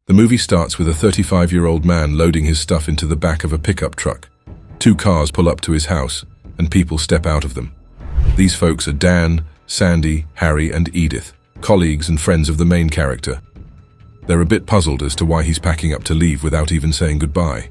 The movie starts with a 35-year-old man loading his stuff into the back of a pickup truck. Two cars pull up to his house, and people step out of them. These folks are Dan, Sandy, Harry, and Edith, colleagues and friends of the main character. They're a bit puzzled as to why he's packing up to leave without even saying goodbye.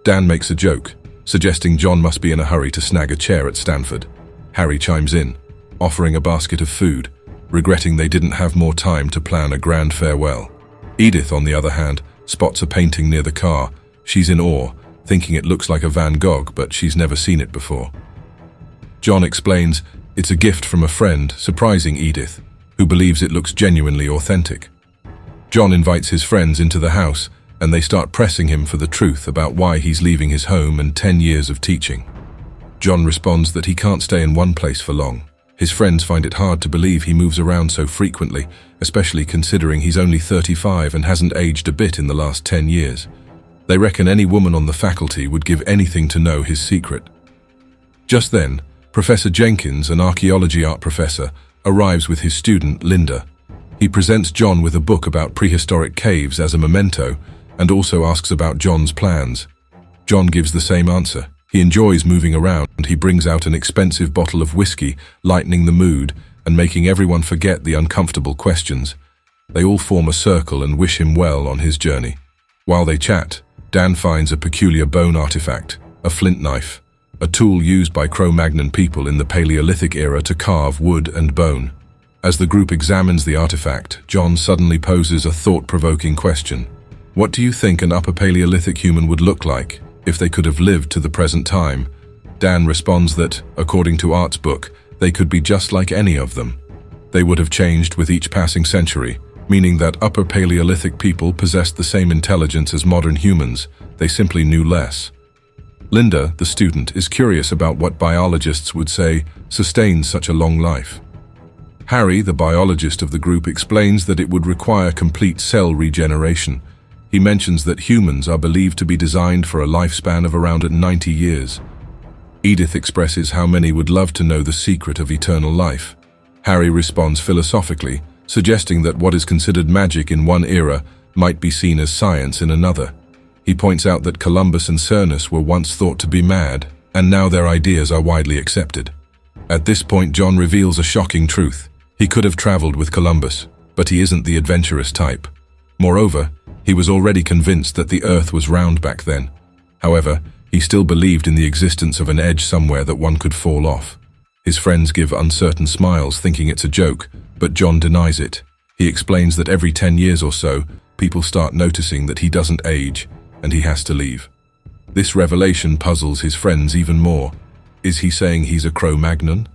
Dan makes a joke, suggesting John must be in a hurry to snag a chair at Stanford. Harry chimes in, offering a basket of food, regretting they didn't have more time to plan a grand farewell. Edith, on the other hand, spots a painting near the car. She's in awe, thinking it looks like a Van Gogh, but she's never seen it before. John explains it's a gift from a friend, surprising Edith, who believes it looks genuinely authentic. John invites his friends into the house, and they start pressing him for the truth about why he's leaving his home and 10 years of teaching. John responds that he can't stay in one place for long. His friends find it hard to believe he moves around so frequently, especially considering he's only 35 and hasn't aged a bit in the last 10 years. They reckon any woman on the faculty would give anything to know his secret. Just then, Professor Jenkins, an archaeology art professor, arrives with his student, Linda. He presents John with a book about prehistoric caves as a memento and also asks about John's plans. John gives the same answer. He enjoys moving around and he brings out an expensive bottle of whiskey, lightening the mood and making everyone forget the uncomfortable questions. They all form a circle and wish him well on his journey. While they chat, Dan finds a peculiar bone artifact, a flint knife, a tool used by Cro-Magnon people in the Paleolithic era to carve wood and bone. As the group examines the artifact, John suddenly poses a thought-provoking question. What do you think an Upper Paleolithic human would look like if they could have lived to the present time? Dan responds that, according to Art's book, they could be just like any of them. They would have changed with each passing century, meaning that Upper Paleolithic people possessed the same intelligence as modern humans, they simply knew less. Linda, the student, is curious about what biologists would say sustains such a long life. Harry, the biologist of the group, explains that it would require complete cell regeneration. He mentions that humans are believed to be designed for a lifespan of around 90 years. Edith expresses how many would love to know the secret of eternal life. Harry responds philosophically, suggesting that what is considered magic in one era might be seen as science in another. He points out that Columbus and Cernus were once thought to be mad, and now their ideas are widely accepted. At this point, John reveals a shocking truth. He could have traveled with Columbus, but he isn't the adventurous type. Moreover, he was already convinced that the Earth was round back then. However, he still believed in the existence of an edge somewhere that one could fall off. His friends give uncertain smiles, thinking it's a joke, but John denies it. He explains that every 10 years or so, people start noticing that he doesn't age, and he has to leave. This revelation puzzles his friends even more. Is he saying he's a Cro-Magnon?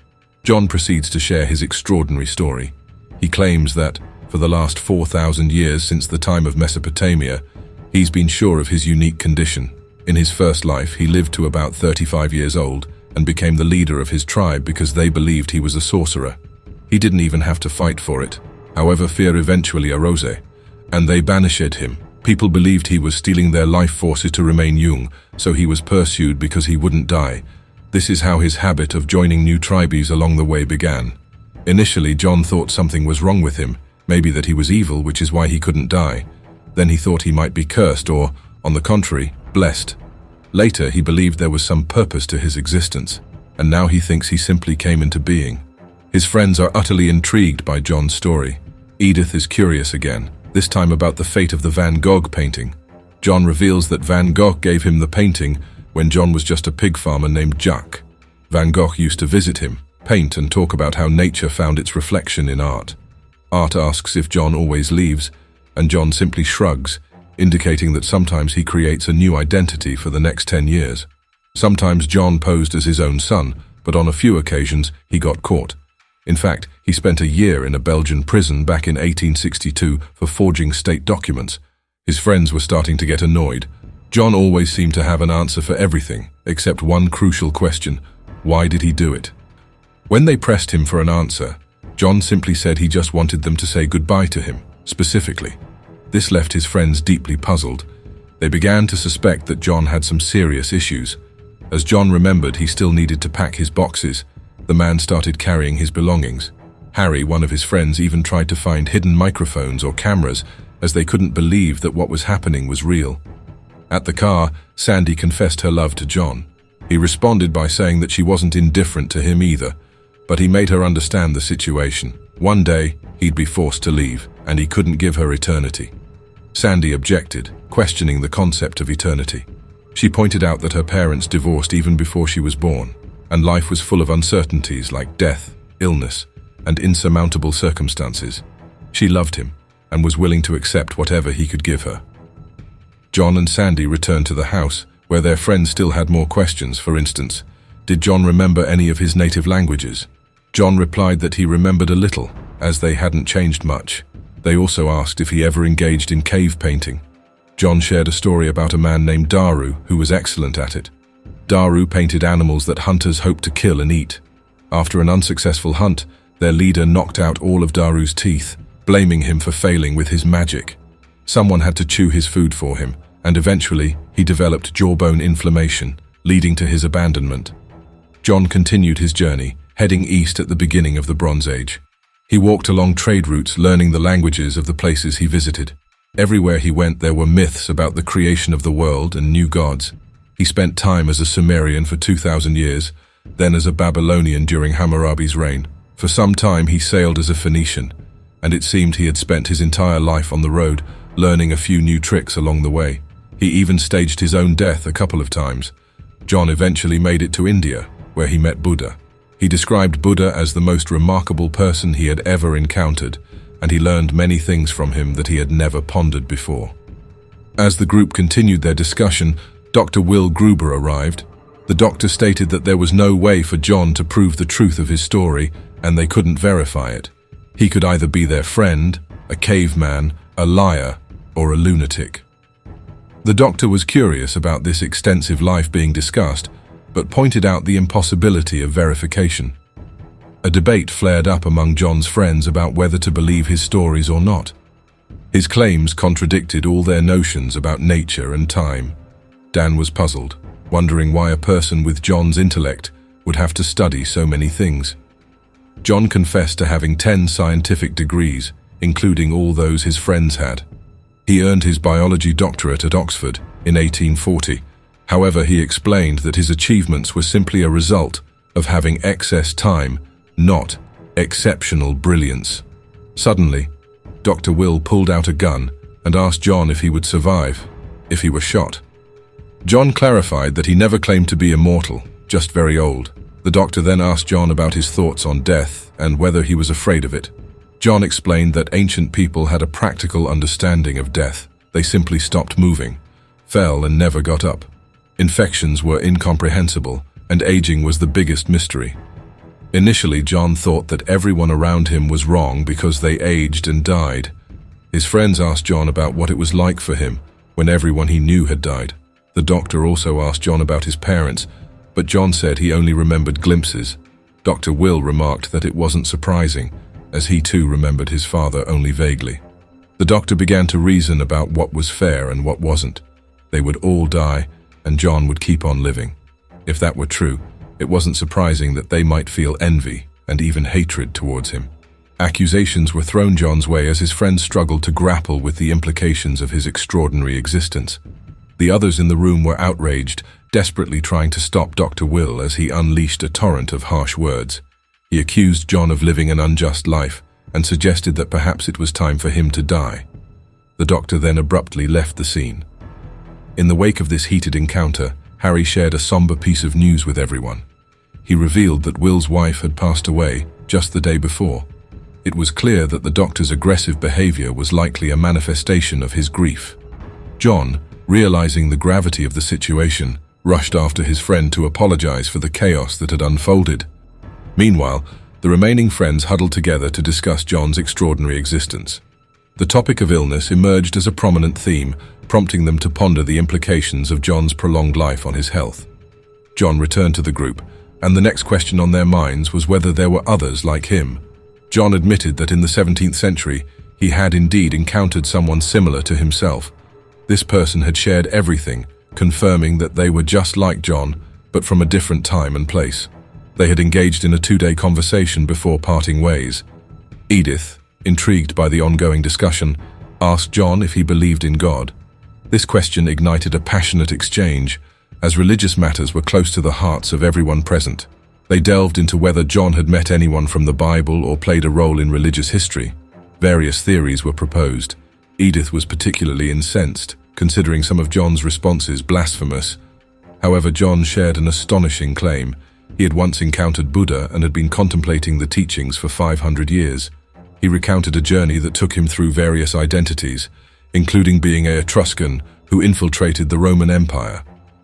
John proceeds to share his extraordinary story. He claims that, for the last 4,000 years since the time of Mesopotamia, he's been sure of his unique condition. In his first life, he lived to about 35 years old and became the leader of his tribe because they believed he was a sorcerer. He didn't even have to fight for it. However, fear eventually arose, and they banished him. People believed he was stealing their life forces to remain young, so he was pursued because he wouldn't die. This is how his habit of joining new tribes along the way began. Initially, John thought something was wrong with him, maybe that he was evil, which is why he couldn't die. Then he thought he might be cursed or, on the contrary, blessed. Later, he believed there was some purpose to his existence, and now he thinks he simply came into being. His friends are utterly intrigued by John's story. Edith is curious again, this time about the fate of the Van Gogh painting. John reveals that Van Gogh gave him the painting when John was just a pig farmer named Jack. Van Gogh used to visit him, paint and talk about how nature found its reflection in art. Art asks if John always leaves, and John simply shrugs, indicating that sometimes he creates a new identity for the next 10 years. Sometimes John posed as his own son, but on a few occasions he got caught. In fact, he spent a year in a Belgian prison back in 1862 for forging state documents. His friends were starting to get annoyed. John always seemed to have an answer for everything, except one crucial question: why did he do it? When they pressed him for an answer, John simply said he just wanted them to say goodbye to him, specifically. This left his friends deeply puzzled. They began to suspect that John had some serious issues. As John remembered he still needed to pack his boxes, the man started carrying his belongings. Harry, one of his friends, even tried to find hidden microphones or cameras as they couldn't believe that what was happening was real. At the car, Sandy confessed her love to John. He responded by saying that she wasn't indifferent to him either, but he made her understand the situation. One day, he'd be forced to leave, and he couldn't give her eternity. Sandy objected, questioning the concept of eternity. She pointed out that her parents divorced even before she was born, and life was full of uncertainties like death, illness, and insurmountable circumstances. She loved him, and was willing to accept whatever he could give her. John and Sandy returned to the house, where their friends still had more questions. For instance, did John remember any of his native languages? John replied that he remembered a little, as they hadn't changed much. They also asked if he ever engaged in cave painting. John shared a story about a man named Daru who was excellent at it. Daru painted animals that hunters hoped to kill and eat. After an unsuccessful hunt, their leader knocked out all of Daru's teeth, blaming him for failing with his magic. Someone had to chew his food for him, and eventually he developed jawbone inflammation, leading to his abandonment. John continued his journey, heading east at the beginning of the Bronze Age. He walked along trade routes, learning the languages of the places he visited. Everywhere he went, there were myths about the creation of the world and new gods. He spent time as a Sumerian for 2,000 years, then as a Babylonian during Hammurabi's reign. For some time he sailed as a Phoenician, and it seemed he had spent his entire life on the road, learning a few new tricks along the way. He even staged his own death a couple of times. John eventually made it to India, where he met Buddha. He described Buddha as the most remarkable person he had ever encountered, and he learned many things from him that he had never pondered before. As the group continued their discussion, Dr. Will Gruber arrived. The doctor stated that there was no way for John to prove the truth of his story, and they couldn't verify it. He could either be their friend, a caveman, a liar, or a lunatic. The doctor was curious about this extensive life being discussed, but pointed out the impossibility of verification. A debate flared up among John's friends about whether to believe his stories or not. His claims contradicted all their notions about nature and time. Dan was puzzled, wondering why a person with John's intellect would have to study so many things. John confessed to having 10 scientific degrees, including all those his friends had. He earned his biology doctorate at Oxford in 1840. However, he explained that his achievements were simply a result of having excess time, not exceptional brilliance. Suddenly, Dr. Will pulled out a gun and asked John if he would survive, if he were shot. John clarified that he never claimed to be immortal, just very old. The doctor then asked John about his thoughts on death and whether he was afraid of it. John explained that ancient people had a practical understanding of death. They simply stopped moving, fell and never got up. Infections were incomprehensible, and aging was the biggest mystery. Initially, John thought that everyone around him was wrong because they aged and died. His friends asked John about what it was like for him when everyone he knew had died. The doctor also asked John about his parents, but John said he only remembered glimpses. Dr. Will remarked that it wasn't surprising, as he too remembered his father only vaguely. The doctor began to reason about what was fair and what wasn't. They would all die, and John would keep on living. If that were true, it wasn't surprising that they might feel envy and even hatred towards him. Accusations were thrown John's way as his friends struggled to grapple with the implications of his extraordinary existence. The others in the room were outraged, desperately trying to stop Dr. Will as he unleashed a torrent of harsh words. He accused John of living an unjust life and suggested that perhaps it was time for him to die. The doctor then abruptly left the scene. In the wake of this heated encounter, Harry shared a somber piece of news with everyone. He revealed that Will's wife had passed away just the day before. It was clear that the doctor's aggressive behavior was likely a manifestation of his grief. John, realizing the gravity of the situation, rushed after his friend to apologize for the chaos that had unfolded. Meanwhile, the remaining friends huddled together to discuss John's extraordinary existence. The topic of illness emerged as a prominent theme, prompting them to ponder the implications of John's prolonged life on his health. John returned to the group, and the next question on their minds was whether there were others like him. John admitted that in the 17th century, he had indeed encountered someone similar to himself. This person had shared everything, confirming that they were just like John, but from a different time and place. They had engaged in a 2-day conversation before parting ways. Edith, intrigued by the ongoing discussion, asked John if he believed in God. This question ignited a passionate exchange, as religious matters were close to the hearts of everyone present. They delved into whether John had met anyone from the Bible or played a role in religious history. Various theories were proposed. Edith was particularly incensed, considering some of John's responses blasphemous. However, John shared an astonishing claim. He had once encountered Buddha and had been contemplating the teachings for 500 years. He recounted a journey that took him through various identities, including being an Etruscan who infiltrated the Roman Empire,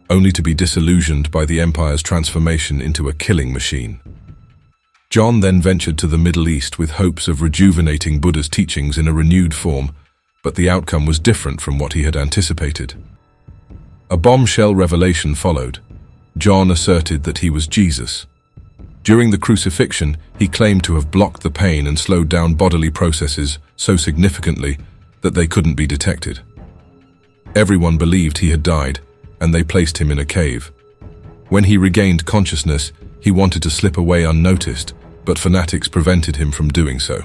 only to be disillusioned by the empire's transformation into a killing machine. John then ventured to the Middle East with hopes of rejuvenating Buddha's teachings in a renewed form, but the outcome was different from what he had anticipated. A bombshell revelation followed. John asserted that he was Jesus. During the crucifixion, he claimed to have blocked the pain and slowed down bodily processes so significantly that they couldn't be detected. Everyone believed he had died, and they placed him in a cave. When he regained consciousness, he wanted to slip away unnoticed, but fanatics prevented him from doing so.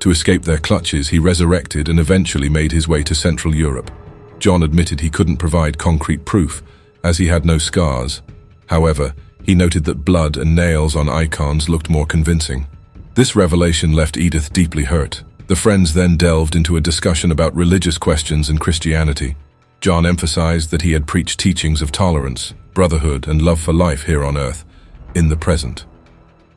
To escape their clutches, he resurrected and eventually made his way to Central Europe. John admitted he couldn't provide concrete proof, as he had no scars. However, he noted that blood and nails on icons looked more convincing. This revelation left Edith deeply hurt. The friends then delved into a discussion about religious questions and Christianity. John emphasized that he had preached teachings of tolerance, brotherhood, and love for life here on Earth, in the present.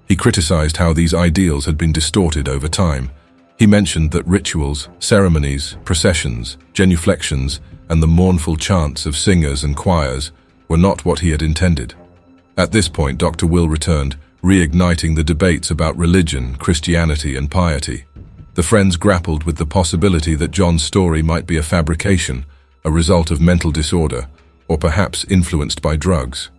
He criticized how these ideals had been distorted over time. He mentioned that rituals, ceremonies, processions, genuflections, and the mournful chants of singers and choirs were not what he had intended. At this point, Dr. Will returned, reigniting the debates about religion, Christianity, and piety. The friends grappled with the possibility that John's story might be a fabrication, a result of mental disorder, or perhaps influenced by drugs.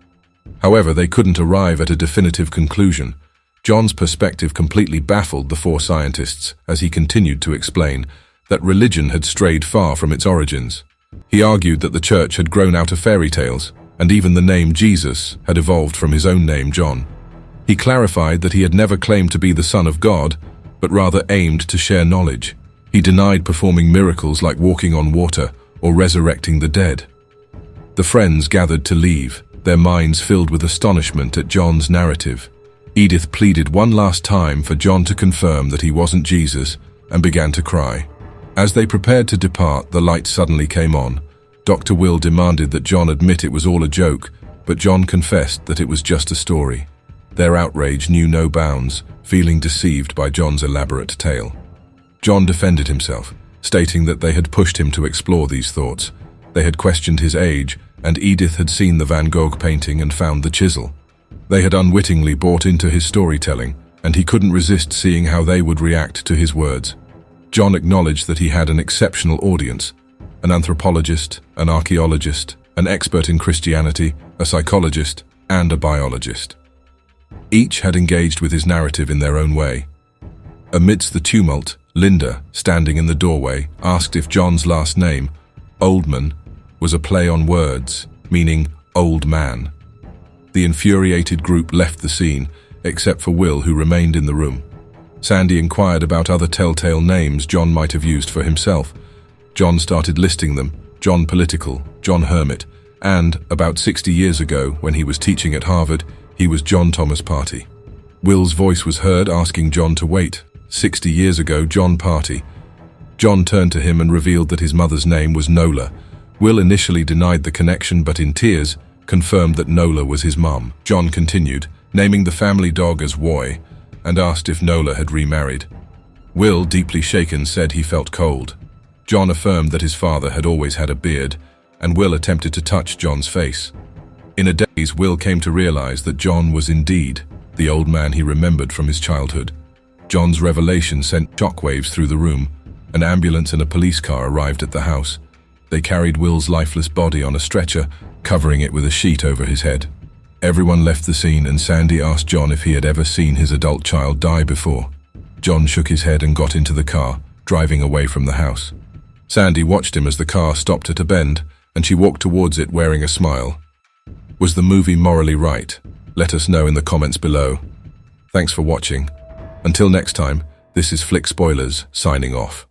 However, they couldn't arrive at a definitive conclusion. John's perspective completely baffled the four scientists as he continued to explain that religion had strayed far from its origins. He argued that the church had grown out of fairy tales, and even the name Jesus had evolved from his own name, John. He clarified that he had never claimed to be the Son of God, but rather aimed to share knowledge. He denied performing miracles like walking on water or resurrecting the dead. The friends gathered to leave, their minds filled with astonishment at John's narrative. Edith pleaded one last time for John to confirm that he wasn't Jesus and began to cry. As they prepared to depart, the light suddenly came on. Dr. Will demanded that John admit it was all a joke, but John confessed that it was just a story. Their outrage knew no bounds, feeling deceived by John's elaborate tale. John defended himself, stating that they had pushed him to explore these thoughts. They had questioned his age, and Edith had seen the Van Gogh painting and found the chisel. They had unwittingly bought into his storytelling, and he couldn't resist seeing how they would react to his words. John acknowledged that he had an exceptional audience, an anthropologist, an archaeologist, an expert in Christianity, a psychologist, and a biologist. Each had engaged with his narrative in their own way. Amidst the tumult, Linda, standing in the doorway, asked if John's last name, Oldman, was a play on words, meaning old man. The infuriated group left the scene, except for Will, who remained in the room. Sandy inquired about other telltale names John might have used for himself. John started listing them: John Political, John Hermit, and, about 60 years ago, when he was teaching at Harvard, he was John Thomas Party. Will's voice was heard asking John to wait. 60 years ago, John Party. John turned to him and revealed that his mother's name was Nola. Will initially denied the connection, but in tears, confirmed that Nola was his mum. John continued, naming the family dog as Woy, and asked if Nola had remarried. Will, deeply shaken, said he felt cold. John affirmed that his father had always had a beard, and Will attempted to touch John's face. In a daze, Will came to realize that John was indeed the old man he remembered from his childhood. John's revelation sent shockwaves through the room. An ambulance and a police car arrived at the house. They carried Will's lifeless body on a stretcher, covering it with a sheet over his head. Everyone left the scene, and Sandy asked John if he had ever seen his adult child die before. John shook his head and got into the car, driving away from the house. Sandy watched him as the car stopped at a bend, and she walked towards it wearing a smile. Was the movie morally right? Let us know in the comments below. Thanks for watching. Until next time, this is Flick Spoilers, signing off.